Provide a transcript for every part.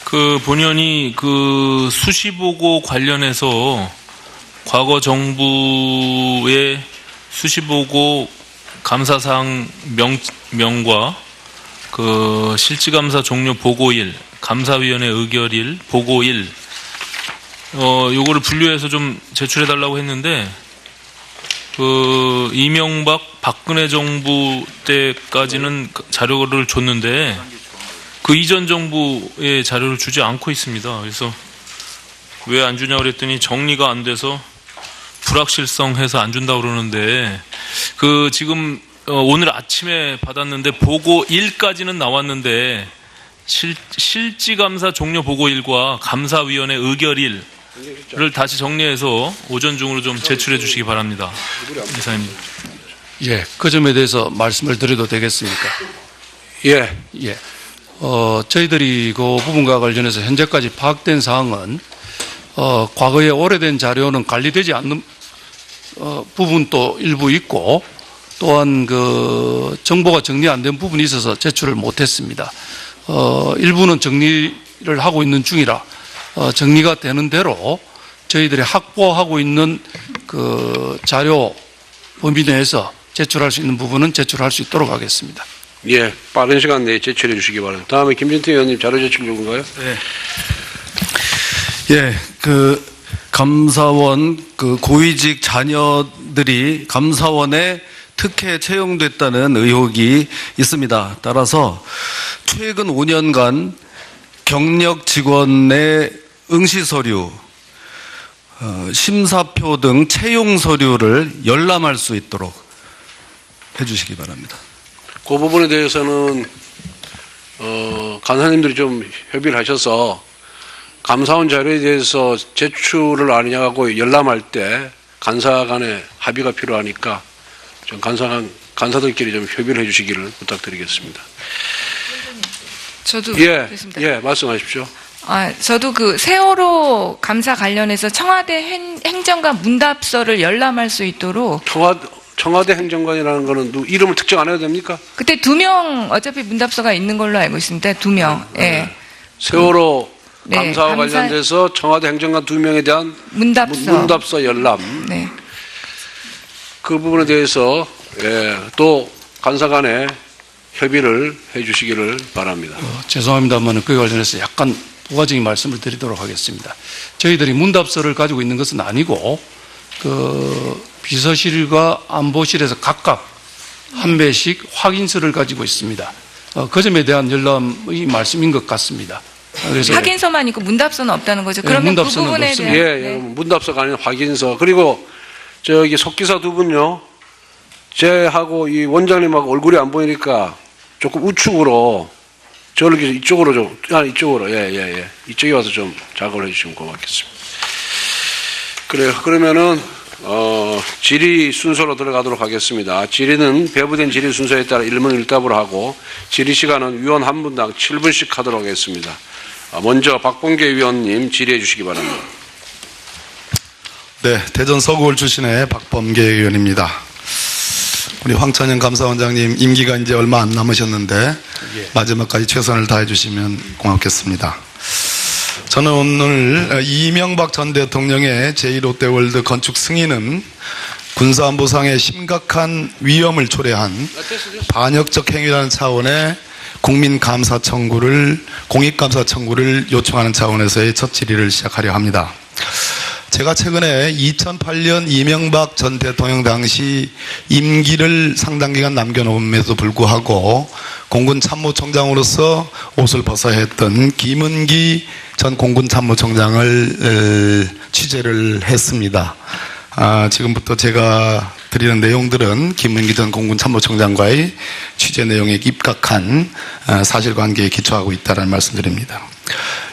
그 본연이 그 수시보고 관련해서 과거 정부의 수시보고 감사사항 명과 그 실질감사 종료 보고일, 감사위원회 의결일, 보고일, 요거를 분류해서 좀 제출해달라고 했는데, 그 이명박 박근혜 정부 때까지는 자료를 줬는데 그 이전 정부의 자료를 주지 않고 있습니다. 그래서 왜 안 주냐고 그랬더니 정리가 안 돼서 불확실성해서 안 준다고 그러는데, 그 지금 오늘 아침에 받았는데 보고 1까지는 나왔는데 실지감사 종료 보고일과 감사위원회 의결일을 다시 정리해서 오전 중으로 좀 제출해 주시기 바랍니다. 이사입니다. 예, 그 점에 대해서 말씀을 드려도 되겠습니까? 예. 예. 저희들이 그 부분과 관련해서 현재까지 파악된 사항은 과거에 오래된 자료는 관리되지 않는 부분도 일부 있고, 또한 그 정보가 정리 안 된 부분이 있어서 제출을 못했습니다. 일부는 정리를 하고 있는 중이라 정리가 되는 대로 저희들이 확보하고 있는 그 자료 범위 내에서 제출할 수 있는 부분은 제출할 수 있도록 하겠습니다. 예, 빠른 시간 내에 제출해 주시기 바랍니다. 다음에 김진태 의원님 자료 제출 요구인가요? 네. 예, 그 감사원 그 고위직 자녀들이 감사원에 특혜 채용됐다는 의혹이 있습니다. 따라서 최근 5년간 경력 직원의 응시 서류, 심사표 등 채용 서류를 열람할 수 있도록 해주시기 바랍니다. 그 부분에 대해서는 간사님들이 좀 협의를 하셔서 감사원 자료에 대해서 제출을 아니냐고 열람할 때 간사 간의 합의가 필요하니까 좀 간사들끼리 좀 협의를 해주시기를 부탁드리겠습니다. 저도 됐습니다. 예, 말씀하십시오. 저도 그 세월호 감사 관련해서 청와대 행정관 문답서를 열람할 수 있도록 청와대 행정관이라는 거는 이름을 특정 안 해도 됩니까? 그때 2명 어차피 문답서가 있는 걸로 알고 있습니다. 2명. 예. 세월호 네, 감사와 관련돼서 청와대 행정관 2명에 대한 문답서 열람. 네. 그 부분에 대해서 또 간사 간에 협의를 해 주시기를 바랍니다. 죄송합니다만 그에 관련해서 약간 부가적인 말씀을 드리도록 하겠습니다. 저희들이 문답서를 가지고 있는 것은 아니고 그 비서실과 안보실에서 각각 한 배씩 확인서를 가지고 있습니다. 그 점에 대한 열람의 말씀인 것 같습니다. 그래서 확인서만 있고 문답서는 없다는 거죠. 네, 그러면 그 문답서는 부분에 없습니다. 대한 문답서가 아닌 확인서. 그리고 저기 속기사 두 분요. 제하고 이 원장님하고 얼굴이 안 보이니까 조금 우측으로 저를 이쪽으로 이쪽으로 이쪽에 와서 좀 작업을 해주시면 고맙겠습니다. 그래요. 그러면은 질의 순서로 들어가도록 하겠습니다. 질의는 배부된 질의 순서에 따라 1문 1답으로 하고 질의 시간은 위원 한 분당 7분씩 하도록 하겠습니다. 먼저 박범계 위원님 질의해 주시기 바랍니다. 네, 대전 서구울 출신의 박범계 의원입니다. 우리 황천영 감사원장님 임기가 이제 얼마 안 남으셨는데 마지막까지 최선을 다해 주시면 고맙겠습니다. 저는 오늘 이명박 전 대통령의 제1롯데월드 건축 승인은 군사안보상의 심각한 위험을 초래한 반역적 행위라는 차원의 국민감사 청구를, 공익감사 청구를 요청하는 차원에서의 첫 질의를 시작하려 합니다. 제가 최근에 2008년 이명박 전 대통령 당시 임기를 상당 기간 남겨놓음에도 불구하고 공군 참모총장으로서 옷을 벗어야 했던 김은기 전 공군 참모총장을 취재를 했습니다. 지금부터 제가 드리는 내용들은 김은기 전 공군 참모총장과의 취재 내용에 입각한 사실관계에 기초하고 있다는 말씀드립니다.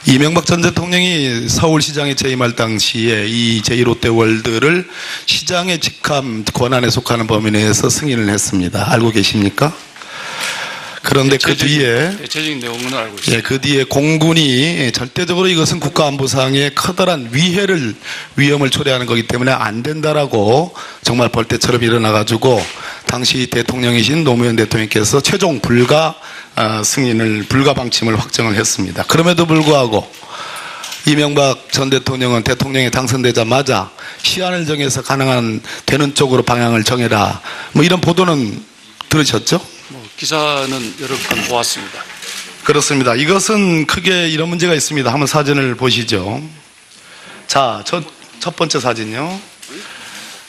이명박 전 대통령이 서울시장에 재임할 당시에 이 제1롯데월드를 시장의 직함 권한에 속하는 범위 내에서 승인을 했습니다. 알고 계십니까? 그런데 그 뒤에 대체적인 내용은 알고 있습니다. 예, 그 뒤에 공군이 절대적으로 이것은 국가안보상의 커다란 위험을 초래하는 거기 때문에 안 된다라고 정말 벌떼처럼 일어나가지고 당시 대통령이신 노무현 대통령께서 최종 불가 승인을 불가방침을 확정을 했습니다. 그럼에도 불구하고 이명박 전 대통령은 대통령이 당선되자마자 시한을 정해서 가능한 되는 쪽으로 방향을 정해라. 뭐 이런 보도는 들으셨죠? 기사는 여러 번 보았습니다. 그렇습니다. 이것은 크게 이런 문제가 있습니다. 한번 사진을 보시죠. 자, 첫 번째 사진요.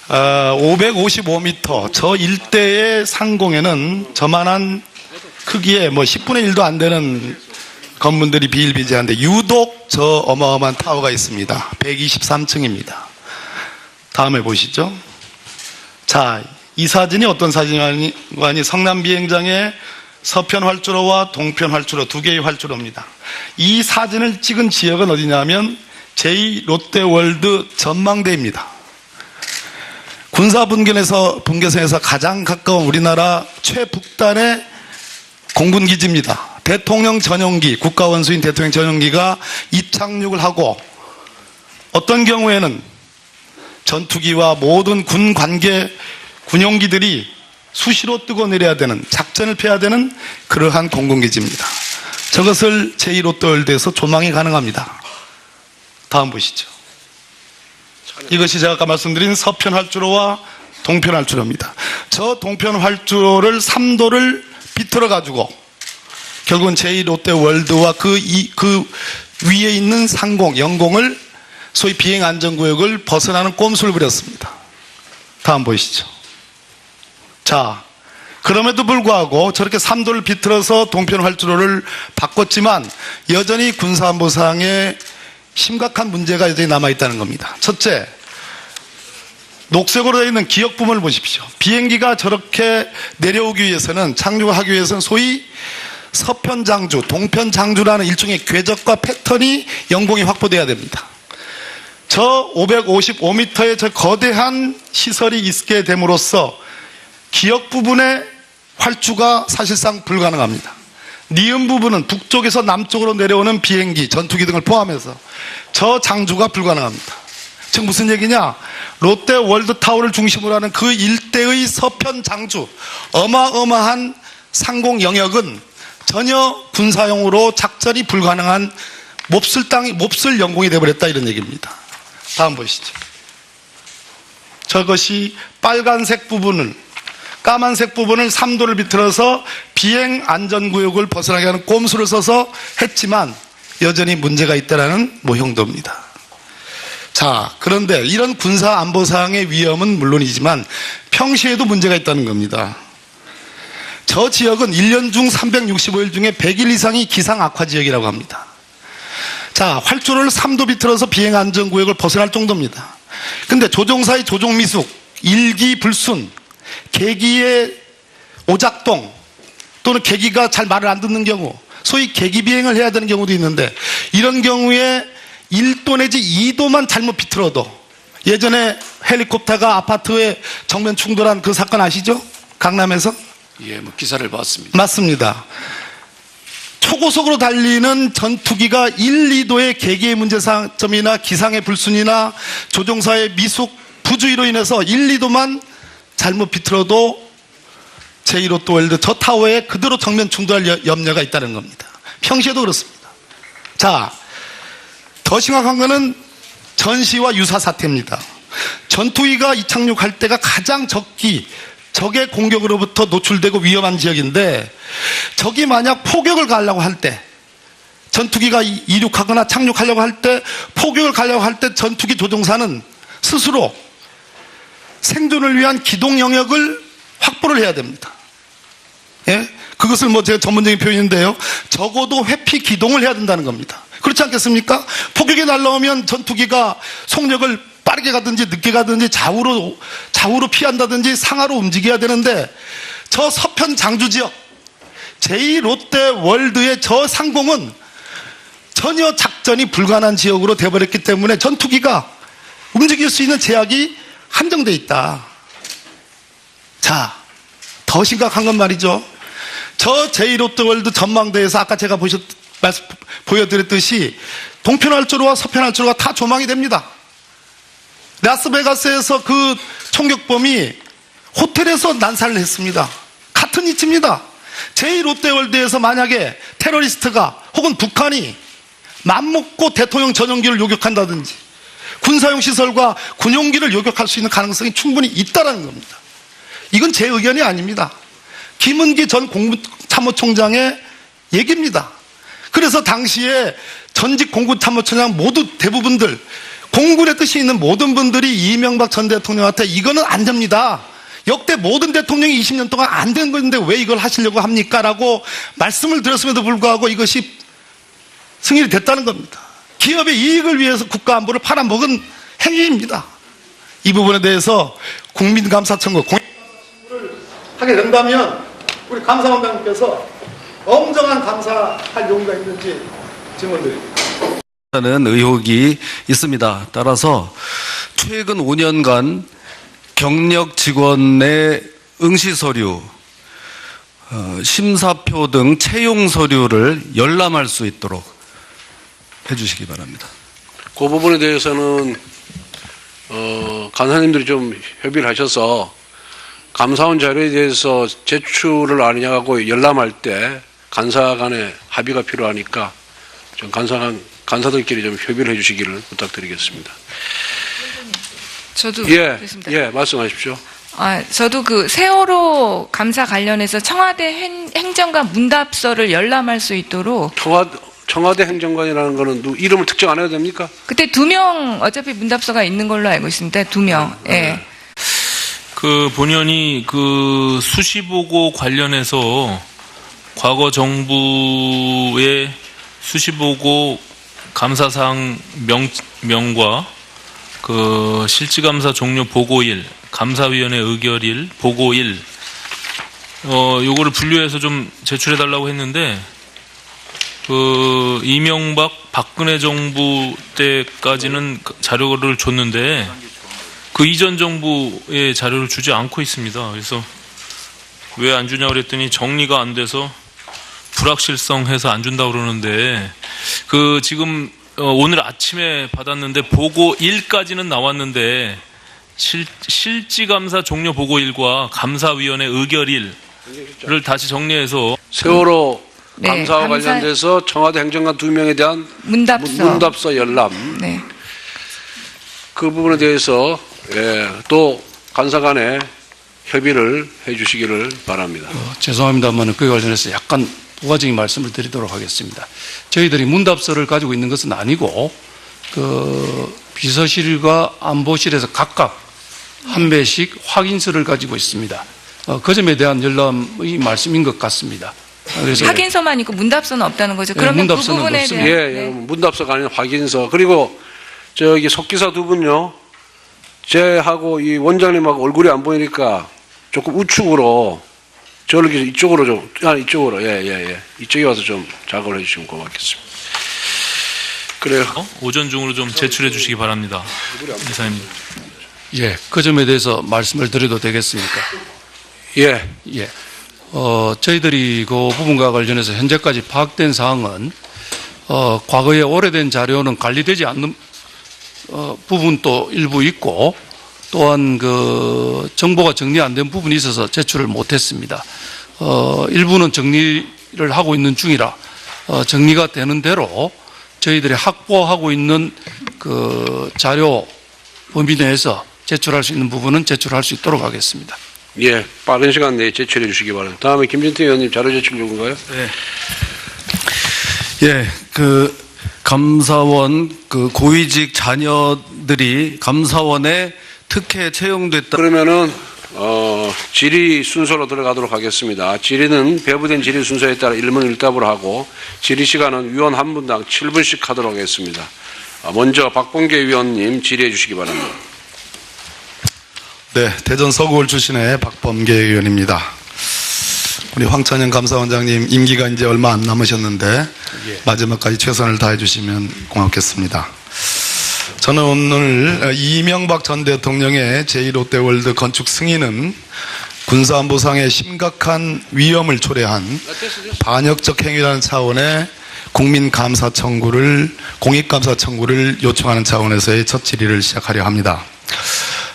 555m 저 일대의 상공에는 저만한 크기의 뭐 10분의 1도 안 되는 건물들이 비일비재한데 유독 저 어마어마한 타워가 있습니다. 123층입니다. 다음에 보시죠. 자, 이 사진이 어떤 사진이니 성남 비행장의 서편 활주로와 동편 활주로 두 개의 활주로입니다. 이 사진을 찍은 지역은 어디냐면 제2롯데월드 전망대입니다. 군사분계선에서 가장 가까운 우리나라 최북단의 공군기지입니다. 대통령 전용기, 국가원수인 대통령 전용기가 입착륙을 하고 어떤 경우에는 전투기와 모든 군 관계 군용기들이 수시로 뜨고 내려야 되는, 작전을 펴야 되는 그러한 공군기지입니다. 저것을 제2롯데월드에서 조망이 가능합니다. 다음 보시죠. 이것이 제가 아까 말씀드린 서편 활주로와 동편 활주로입니다. 저 동편 활주로를 3도를 비틀어 가지고 결국은 제2롯데월드와 그 위에 있는 상공, 영공을 소위 비행안전구역을 벗어나는 꼼수를 부렸습니다. 다음 보시죠. 자, 그럼에도 불구하고 저렇게 3도를 비틀어서 동편 활주로를 바꿨지만 여전히 군사안보상의 심각한 문제가 여전히 남아있다는 겁니다. 첫째, 녹색으로 되어 있는 기역 부분을 보십시오. 비행기가 저렇게 내려오기 위해서는, 착륙을 하기 위해서는 소위 서편장주, 동편장주라는 일종의 궤적과 패턴이 영공이 확보돼야 됩니다. 저 555m의 저 거대한 시설이 있게 됨으로써 기역 부분의 활주가 사실상 불가능합니다. 니은 부분은 북쪽에서 남쪽으로 내려오는 비행기, 전투기 등을 포함해서 저 장주가 불가능합니다. 즉 무슨 얘기냐? 롯데월드타워를 중심으로 하는 그 일대의 서편 장주, 어마어마한 상공 영역은 전혀 군사용으로 작전이 불가능한 몹쓸 영공이 되어버렸다, 이런 얘기입니다. 다음 보시죠. 저것이 빨간색 부분을, 까만색 부분을 3도를 비틀어서 비행 안전구역을 벗어나게 하는 꼼수를 써서 했지만 여전히 문제가 있다는 모형도입니다. 자, 그런데 이런 군사 안보상의 위험은 물론이지만 평시에도 문제가 있다는 겁니다. 저 지역은 1년 중 365일 중에 100일 이상이 기상 악화 지역이라고 합니다. 자, 활주로를 3도 비틀어서 비행 안전구역을 벗어날 정도입니다. 근데 조종사의 조종 미숙, 일기 불순, 계기의 오작동, 또는 계기가 잘 말을 안 듣는 경우, 소위 계기 비행을 해야 되는 경우도 있는데, 이런 경우에 1도 내지 2도만 잘못 비틀어도, 예전에 헬리콥터가 아파트에 정면 충돌한 그 사건 아시죠? 강남에서? 예, 뭐 기사를 봤습니다. 맞습니다. 초고속으로 달리는 전투기가 1, 2도의 계기의 문제점이나 기상의 불순이나 조종사의 미숙, 부주의로 인해서 1, 2도만 잘못 비틀어도 제2롯데월드 저 타워에 그대로 정면 충돌할 염려가 있다는 겁니다. 평시에도 그렇습니다. 자, 더 심각한 것은 전시와 유사 사태입니다. 전투기가 이착륙할 때가 가장 적의 공격으로부터 노출되고 위험한 지역인데, 적이 만약 포격을 가려고 할 때, 전투기가 이륙하거나 착륙하려고 할 때, 포격을 가려고 할 때 전투기 조종사는 스스로 생존을 위한 기동 영역을 확보를 해야 됩니다. 예? 그것을 뭐 제가 전문적인 표현인데요, 적어도 회피 기동을 해야 된다는 겁니다. 그렇지 않겠습니까? 포격이 날라오면 전투기가 속력을 빠르게 가든지 늦게 가든지 좌우로 피한다든지 상하로 움직여야 되는데, 저 서편 장주 지역 제2롯데월드의 저 상공은 전혀 작전이 불가능한 지역으로 되어버렸기 때문에 전투기가 움직일 수 있는 제약이 한정돼 있다. 자, 더 심각한 건 말이죠, 저 제2롯데월드 전망대에서 아까 제가 보여드렸듯이 동편 활주로와 서편 활주로가 다 조망이 됩니다. 라스베가스에서 그 총격범이 호텔에서 난사를 했습니다. 같은 위치입니다. 제2롯데월드에서 만약에 테러리스트가 혹은 북한이 맘먹고 대통령 전용기를 요격한다든지 군사용 시설과 군용기를 요격할 수 있는 가능성이 충분히 있다는 겁니다. 이건 제 의견이 아닙니다. 김은기 전 공군참모총장의 얘기입니다. 그래서 당시에 전직 공군참모총장 모두 대부분들 공군의 뜻이 있는 모든 분들이 이명박 전 대통령한테 이거는 안 됩니다. 역대 모든 대통령이 20년 동안 안 된 건데 왜 이걸 하시려고 합니까? 라고 말씀을 드렸음에도 불구하고 이것이 승인이 됐다는 겁니다. 기업의 이익을 위해서 국가안보를 팔아먹은 행위입니다. 이 부분에 대해서 국민감사청구, 공익감사청구를 하게 된다면 우리 감사원장님께서 엄정한 감사할 용의가 있는지 질문드립니다. 하는 의혹이 있습니다. 따라서 최근 5년간 경력 직원의 응시 서류, 심사표 등 채용 서류를 열람할 수 있도록 해주시기 바랍니다. 그 부분에 대해서는 간사님들이 좀 협의를 하셔서 감사원 자료에 대해서 제출을 아니냐고 열람할 때 간사 간의 합의가 필요하니까 좀 간사들끼리 좀 협의를 해주시기를 부탁드리겠습니다. 저도 그렇습니다. 예, 말씀하십시오. 저도 그 세월호 감사 관련해서 청와대 행정관 문답서를 열람할 수 있도록 청와대 행정관이라는 거는 이름을 특정 안 해도 됩니까? 그때 2명 어차피 문답서가 있는 걸로 알고 있습니다. 2명. 예. 그 본연이 그 수시보고 관련해서 과거 정부의 수시보고 감사사항 명과 그 실지감사 종료 보고일, 감사위원회 의결일, 보고일, 요거를 분류해서 좀 제출해달라고 했는데, 그 이명박 박근혜 정부 때까지는 자료를 줬는데, 그 이전 정부의 자료를 주지 않고 있습니다. 그래서 왜 안 주냐고 그랬더니 정리가 안 돼서 불확실성해서 안 준다고 그러는데, 그 지금 오늘 아침에 받았는데 보고 1까지는 나왔는데 실지감사 종료 보고일과 감사위원회 의결일을 다시 정리해서 세월호 네, 감사와 관련돼서 청와대 행정관 2명에 대한 문답서 열람, 네. 그 부분에 대해서 또 간사 간에 협의를 해주시기를 바랍니다. 죄송합니다만 그에 관련해서 약간 부가적인 말씀을 드리도록 하겠습니다. 저희들이 문답서를 가지고 있는 것은 아니고 그 비서실과 안보실에서 각각 한 배씩 확인서를 가지고 있습니다. 그 점에 대한 열람의 말씀인 것 같습니다. 그래서 확인서만 있고 문답서는 없다는 거죠. 네, 그러면 그 문답서는 부분에 없습니다. 대한 예, 문답서가 아닌 확인서. 그리고 저기 속기사 2분요. 제하고 이 원장님하고 얼굴이 안 보이니까 조금 우측으로 저를 이쪽으로 좀, 이쪽으로, 이쪽에 와서 좀 작업을 해주시면 고맙겠습니다. 그래요. 오전 중으로 좀 제출해 주시기 바랍니다. 이사님. 예, 그 점에 대해서 말씀을 드려도 되겠습니까? 예. 예. 저희들이 그 부분과 관련해서 현재까지 파악된 사항은 과거에 오래된 자료는 관리되지 않는 부분도 일부 있고, 또한 그 정보가 정리 안 된 부분이 있어서 제출을 못했습니다. 일부는 정리를 하고 있는 중이라 정리가 되는 대로 저희들이 확보하고 있는 그 자료 범위 내에서 제출할 수 있는 부분은 제출할 수 있도록 하겠습니다. 예, 빠른 시간 내에 제출해 주시기 바랍니다. 다음에 김진태 의원님 자료 제출 요구인가요? 네. 예, 그 감사원 그 고위직 자녀들이 감사원에 특혜 채용됐다. 그러면은 질의 순서로 들어가도록 하겠습니다. 질의는 배부된 질의 순서에 따라 1문 1답을 하고 질의 시간은 위원 한 분당 7분씩 하도록 하겠습니다. 먼저 박범계 위원님 질의해 주시기 바랍니다. 네, 대전 서구울 출신의 박범계 의원입니다. 우리 황찬영 감사원장님 임기가 이제 얼마 안 남으셨는데 마지막까지 최선을 다해 주시면 고맙겠습니다. 저는 오늘 이명박 전 대통령의 제1롯데월드 건축 승인은 군사안보상의 심각한 위험을 초래한 반역적 행위라는 차원의 국민감사 청구를, 공익감사 청구를 요청하는 차원에서의 첫 질의를 시작하려 합니다.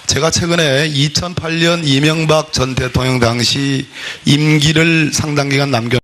제가 최근에 2008년 이명박 전 대통령 당시 임기를 상당 기간 남겨